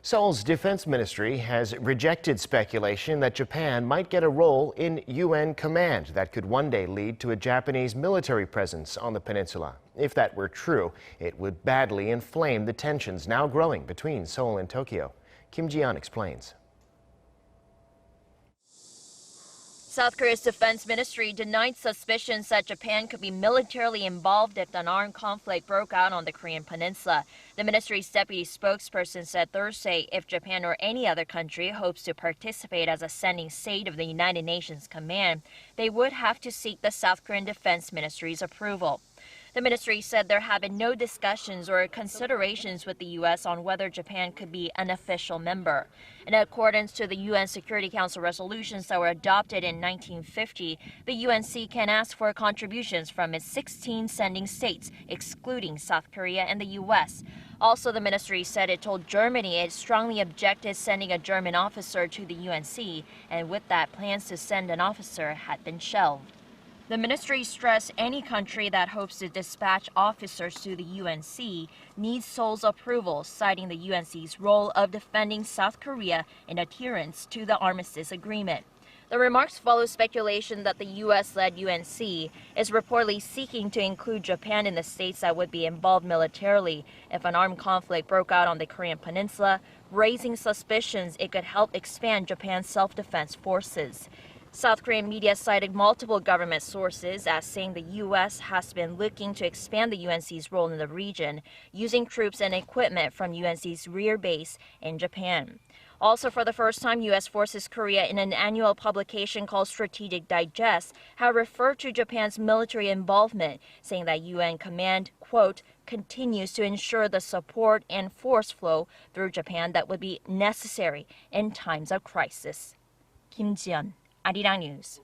Seoul's defense ministry has rejected speculation that Japan might get a role in UN command that could one day lead to a Japanese military presence on the peninsula. If that were true, it would badly inflame the tensions now growing between Seoul and Tokyo. Ji-yeon explains. South Korea's defense ministry denied suspicions that Japan could be militarily involved if an armed conflict broke out on the Korean Peninsula. The ministry's deputy spokesperson said Thursday if Japan or any other country hopes to participate as a sending state of the United Nations command, they would have to seek the South Korean defense ministry's approval. The ministry said there have been no discussions or considerations with the U.S. on whether Japan could be an official member. In accordance to the UN Security Council resolutions that were adopted in 1950, the UNC can ask for contributions from its 16 sending states, excluding South Korea and the U.S. Also, the ministry said it told Germany it strongly objected sending a German officer to the UNC, and with that, plans to send an officer had been shelved. The ministry stressed any country that hopes to dispatch officers to the UNC needs Seoul's approval, citing the UNC's role of defending South Korea in adherence to the armistice agreement. The remarks follow speculation that the U.S.-led UNC is reportedly seeking to include Japan in the states that would be involved militarily if an armed conflict broke out on the Korean Peninsula, raising suspicions it could help expand Japan's self-defense forces. South Korean media cited multiple government sources as saying the U.S. has been looking to expand the UNC's role in the region, using troops and equipment from UNC's rear base in Japan. Also, for the first time, U.S. Forces Korea in an annual publication called Strategic Digest have referred to Japan's military involvement, saying that UN command, quote, continues to ensure the support and force flow through Japan that would be necessary in times of crisis. Ji-yeon, Arirang News.